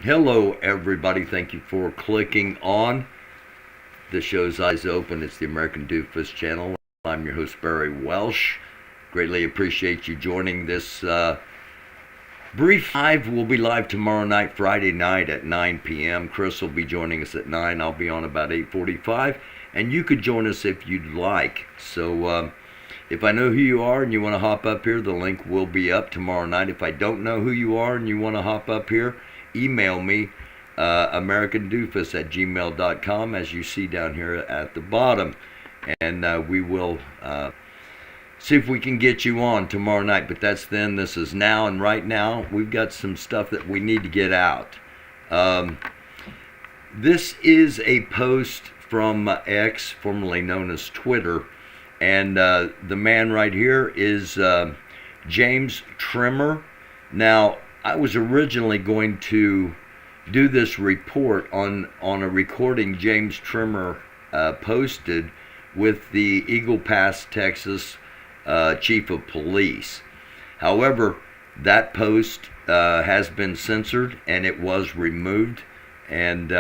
Hello, everybody. Thank you for clicking on the show's Eyes Open. It's the American Doofus channel. I'm your host, Barry Welsh. Greatly appreciate you joining this brief live. We'll be live tomorrow night, Friday night at 9 p.m. Chris will be joining us at 9. I'll be on about 8:45. And you could join us if you'd like. So if I know who you are and you want to hop up here, the link will be up tomorrow night. If I don't know who you are and you want to hop up here, email me, americandufus@gmail.com, as you see down here at the bottom. And we will see if we can get you on tomorrow night. But that's then. This is now. And right now, we've got some stuff that we need to get out. This is a post from X, formerly known as Twitter. And the man right here is James Trimmer. Now, I was originally going to do this report on a recording James Trimmer posted with the Eagle Pass, Texas chief of police. However, that post has been censored and it was removed. And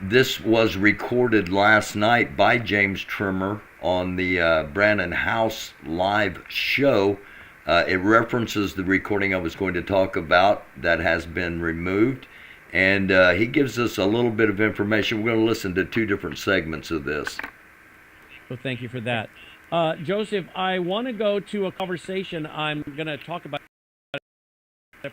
this was recorded last night by James Trimmer on the Brandon House live show. It references the recording I was going to talk about that has been removed. And he gives us a little bit of information. We're going to listen to two different segments of this. Well, thank you for that. Joseph, I want to go to a conversation I'm going to talk about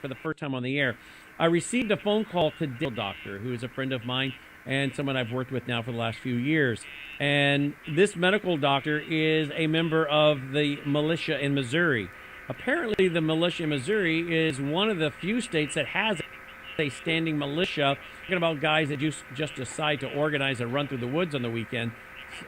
for the first time on the air. I received a phone call today, doctor, who is a friend of mine and someone I've worked with now for the last few years. And this medical doctor is a member of the militia in Missouri. Apparently, the militia in Missouri is one of the few states that has a standing militia. Talking about guys that just decide to organize and run through the woods on the weekend.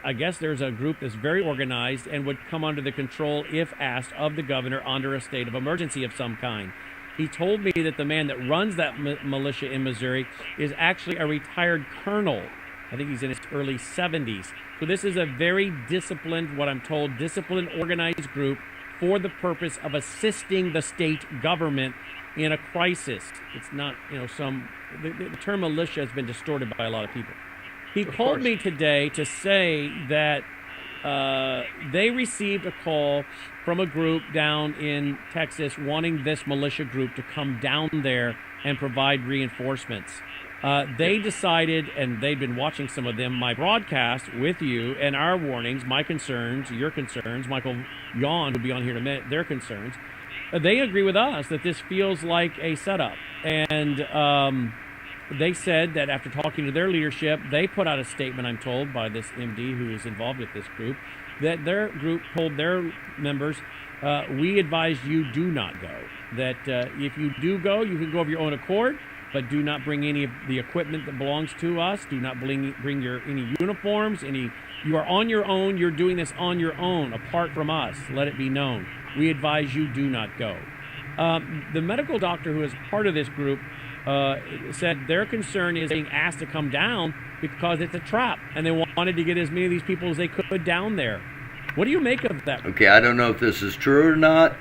I guess there's a group that's very organized and would come under the control, if asked, of the governor under a state of emergency of some kind. He told me that the man that runs that militia in Missouri is actually a retired colonel. I think he's in his early 70s. So this is a very disciplined, what I'm told, disciplined, organized group for the purpose of assisting the state government in a crisis. It's not, the term militia has been distorted by a lot of people. He called me today to say that they received a call from a group down in Texas wanting this militia group to come down there and provide reinforcements. They decided, and they've been watching some of them, my broadcast with you and our warnings, my concerns, your concerns, Michael Yon will be on here in a minute, their concerns. They agree with us that this feels like a setup. And they said that after talking to their leadership, they put out a statement, I'm told, by this MD who is involved with this group, that their group told their members, we advise you do not go. That if you do go, you can go of your own accord, but do not bring any of the equipment that belongs to us. Do not bring any uniforms, you are on your own. You're doing this on your own, apart from us. Let it be known. We advise you do not go. The medical doctor who is part of this group said their concern is being asked to come down because it's a trap, and they wanted to get as many of these people as they could down there. What do you make of that? Okay, I don't know if this is true or not.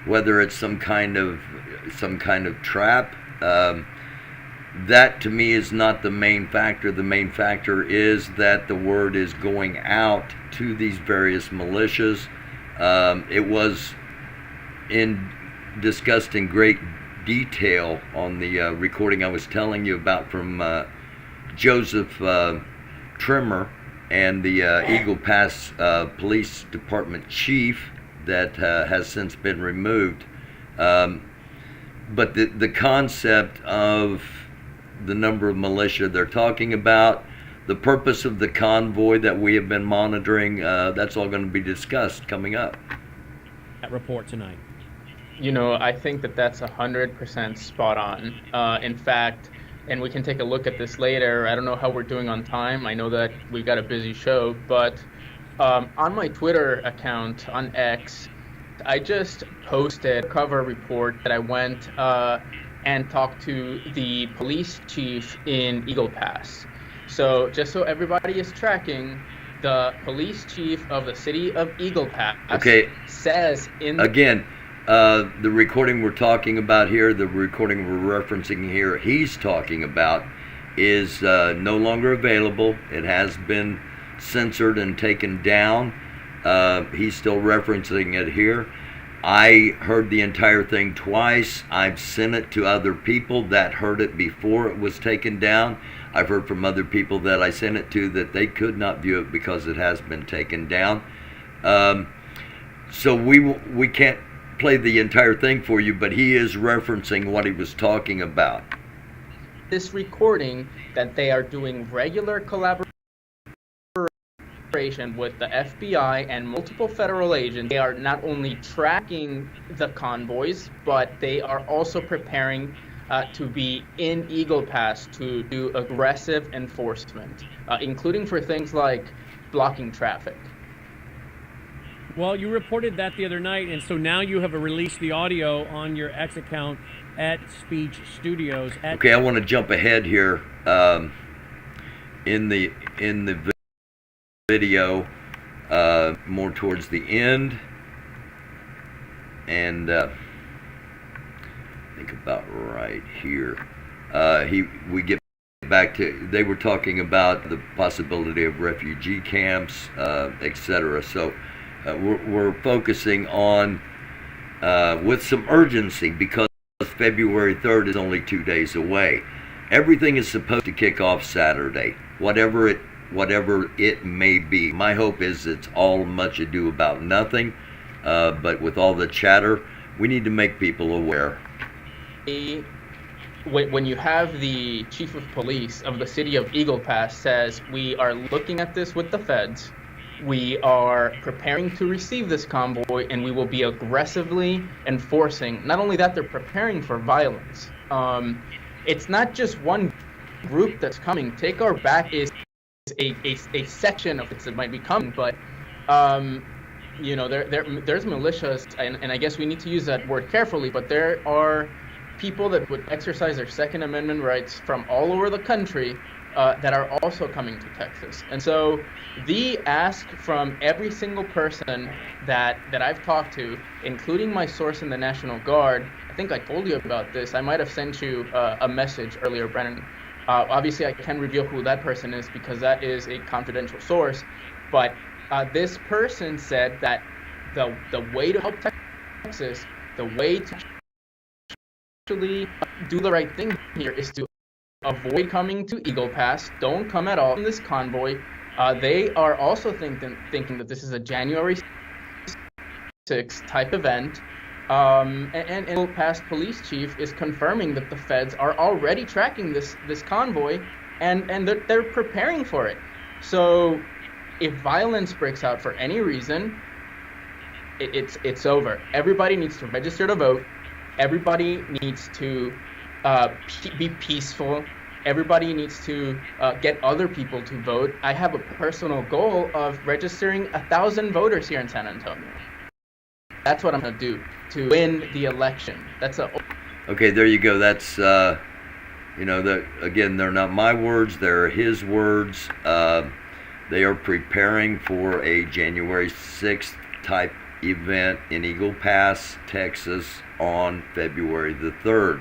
Whether it's some kind of trap. That to me is not the main factor. The main factor is that the word is going out to these various militias. It was discussed in great detail on the recording I was telling you about from Joseph Trimmer and the Eagle Pass Police Department chief that has since been removed. But the concept of the number of militia they're talking about, the purpose of the convoy that we have been monitoring, that's all going to be discussed coming up. That report tonight. I think that's 100% spot on. In fact, and we can take a look at this later. I don't know how we're doing on time. I know that we've got a busy show, but on my Twitter account, on X, I just posted a cover report that I went and talked to the police chief in Eagle Pass. So just so everybody is tracking, the police chief of the city of Eagle Pass says in... Again, the recording we're talking about here, the recording we're referencing here, he's talking about is no longer available. It has been censored and taken down. He's still referencing it here. I heard the entire thing twice. I've sent it to other people that heard it before it was taken down. I've heard from other people that I sent it to that they could not view it because it has been taken down. So we can't play the entire thing for you, but he is referencing what he was talking about. This recording that they are doing regular collaboration with the FBI and multiple federal agents. They are not only tracking the convoys, but they are also preparing to be in Eagle Pass to do aggressive enforcement, including for things like blocking traffic. Well, you reported that the other night, and so now you have released the audio on your X account at Speech Studios. Okay, I want to jump ahead here. In the video, more towards the end, and I think about right here. We get back to, they were talking about the possibility of refugee camps, etc. So we're focusing on with some urgency because February 3rd is only 2 days away. Everything is supposed to kick off Saturday, whatever it may be. My hope is it's all much ado about nothing, but with all the chatter, we need to make people aware. When you have the chief of police of the city of Eagle Pass says, we are looking at this with the feds, we are preparing to receive this convoy, and we will be aggressively enforcing. Not only that, they're preparing for violence. It's not just one group that's coming. Take Our Back is a section of it that might be coming, but there's militias, and I guess we need to use that word carefully, but there are people that would exercise their Second Amendment rights from all over the country that are also coming to Texas. And so the ask from every single person that I've talked to, including my source in the National Guard, I think I told you about this. I might have sent you a message earlier, Brennan. Obviously, I can't reveal who that person is because that is a confidential source. But this person said that the way to help Texas, the way to actually do the right thing here is to avoid coming to Eagle Pass. Don't come at all in this convoy. They are also thinking that this is a January 6th type event. And Eagle Pass police chief is confirming that the feds are already tracking this convoy, and they're preparing for it. So if violence breaks out for any reason, it's over. Everybody needs to register to vote. Everybody needs to be peaceful. Everybody needs to get other people to vote. I have a personal goal of registering 1,000 voters here in San Antonio. That's what I'm going to do to win the election. Okay, there you go. That's, again, they're not my words. They're his words. They are preparing for a January 6th type event in Eagle Pass, Texas on February the 3rd.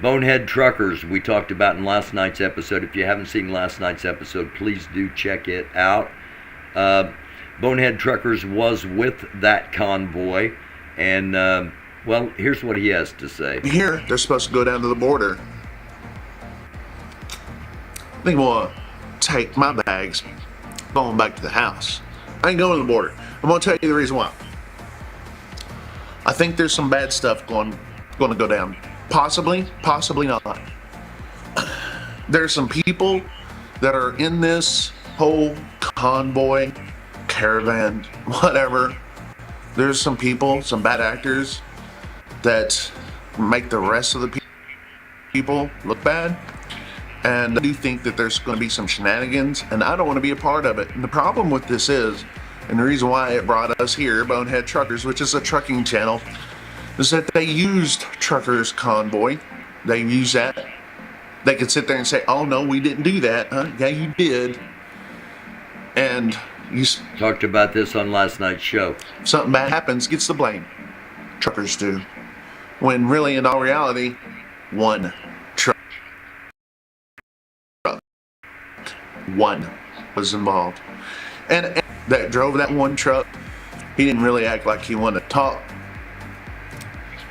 Bonehead Truckers, we talked about in last night's episode. If you haven't seen last night's episode, please do check it out. Bonehead Truckers was with that convoy, and, well, here's what he has to say. Here, they're supposed to go down to the border. They want to take my bags, going back to the house. I ain't going to the border. I'm going to tell you the reason why. I think there's some bad stuff going to go down. Possibly not. There's some people that are in this whole convoy, caravan, whatever. There's some people, some bad actors that make the rest of the people look bad. And I do think that there's going to be some shenanigans, and I don't want to be a part of it. And the problem with this is, and the reason why it brought us here, Bonehead Truckers, which is a trucking channel, is that they used Truckers Convoy. They used that. They could sit there and say, oh no, we didn't do that. Huh? Yeah, you did. And you talked about this on last night's show. Something bad happens, gets the blame. truckers do. When really, in all reality, one truck, one was involved. And that drove that one truck, he didn't really act like he wanted to talk.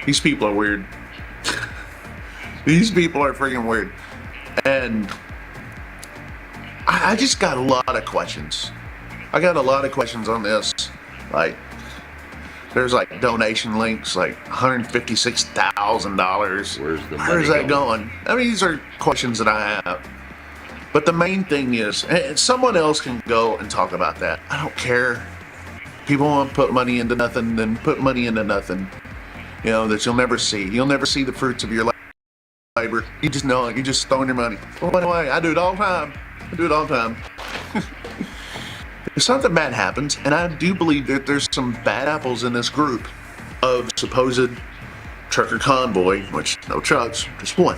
These people are weird. These people are freaking weird. And I just got a lot of questions. I got a lot of questions on this. Like, there's like donation links, like $156,000. Where's that going? I mean, these are questions that I have. But the main thing is, and someone else can go and talk about that. I don't care. People want to put money into nothing, then put money into nothing. You know, that you'll never see. You'll never see the fruits of your labor. You just know it. You're just throwing your money. Well, by the way, I do it all the time. If something bad happens, and I do believe that there's some bad apples in this group of supposed trucker convoy, which no trucks, just one.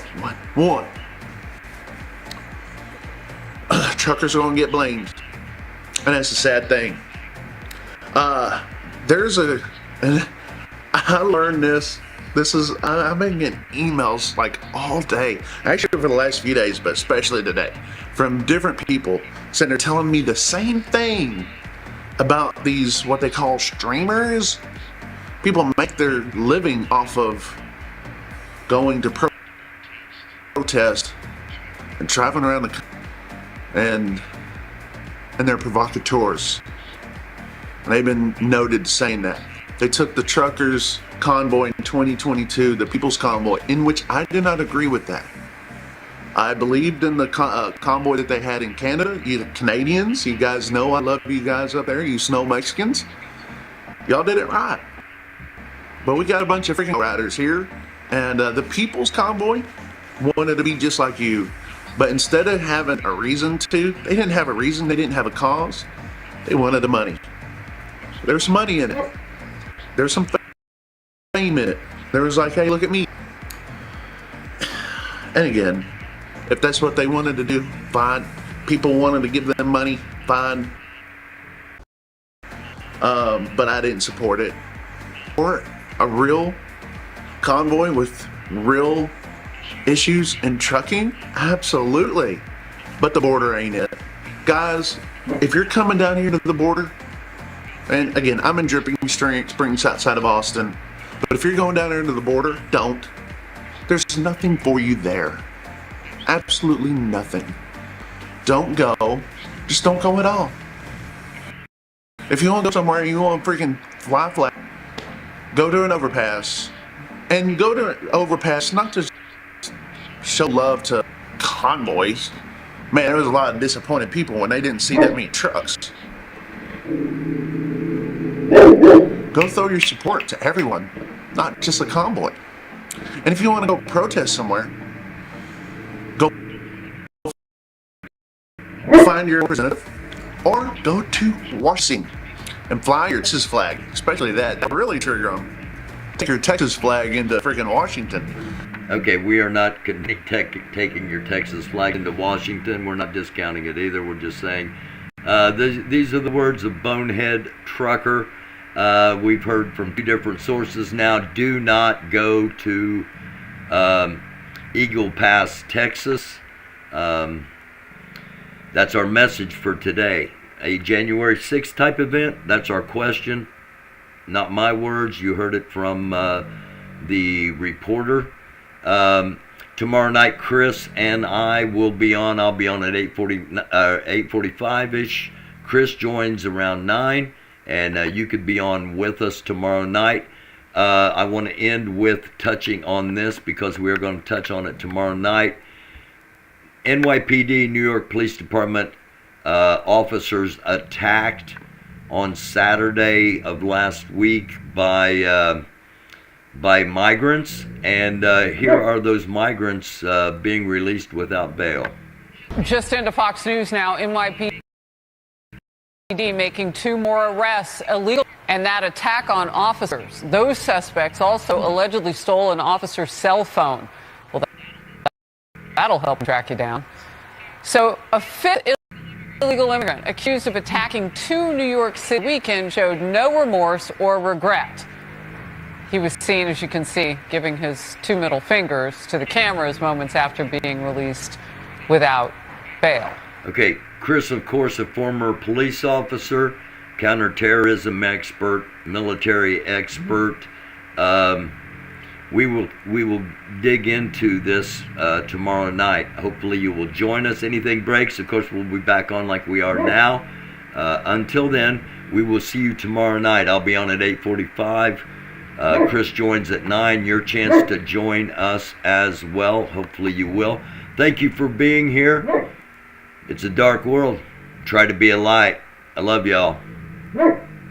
Truckers are going to get blamed, and that's a sad thing. And I learned this. I've been getting emails like all day, actually for the last few days, but especially today, from different people saying they're telling me the same thing about these, what they call streamers. People make their living off of going to protest and driving around the country, and they're provocateurs. And they've been noted saying that. They took the truckers convoy in 2022, the People's Convoy, in which I do not agree with that. I believed in the convoy that they had in Canada. You Canadians, you guys know I love you guys up there, you snow Mexicans. Y'all did it right. But we got a bunch of freaking riders here, and the People's Convoy wanted to be just like you. But instead of having a reason to, they didn't have a reason, they didn't have a cause. They wanted the money. There's money in it. There's some fame in it. There was like, hey, look at me. And again, if that's what they wanted to do, fine. People wanted to give them money, fine. But I didn't support it. Or a real convoy with real issues in trucking? Absolutely. But the border ain't it. Guys, if you're coming down here to the border, and again, I'm in Dripping Springs outside of Austin, but if you're going down there to the border, don't. There's nothing for you there. Absolutely nothing. Don't go. Just don't go at all. If you want to go somewhere and you want to freaking fly flat, go to an overpass. And go to an overpass not to show love to convoys. Man, there was a lot of disappointed people when they didn't see that many trucks. Go throw your support to everyone, not just a convoy. And if you want to go protest somewhere, go find your representative, or go to Washington and fly your Texas flag, especially that really trigger them. Take your Texas flag into freaking Washington. Okay, we are not taking your Texas flag into Washington. We're not discounting it either. We're just saying these are the words of Bonehead Trucker. We've heard from two different sources now. Do not go to Eagle Pass, Texas. That's our message for today. A January 6th type event, that's our question. Not my words. You heard it from the reporter. Tomorrow night, Chris and I will be on. I'll be on at 8:45-ish. Chris joins around 9, and you could be on with us tomorrow night. I want to end with touching on this because we're going to touch on it tomorrow night. NYPD, New York Police Department officers attacked on Saturday of last week by migrants, and here are those migrants being released without bail. Just into Fox News now, NYPD making 2 more arrests illegal, and that attack on officers. Those suspects also allegedly stole an officer's cell phone. Well, that'll help track you down. So a 5th illegal immigrant accused of attacking 2 New York City weekend showed no remorse or regret. He was seen, as you can see, giving his 2 middle fingers to the cameras moments after being released without bail. Okay, Chris, of course, a former police officer, counterterrorism expert, military expert. We will dig into this tomorrow night. Hopefully you will join us. Anything breaks, of course, we'll be back on like we are now. Until then, we will see you tomorrow night. I'll be on at 8:45. Chris joins at 9. Your chance to join us as well. Hopefully you will. Thank you for being here. It's a dark world. Try to be a light. I love y'all.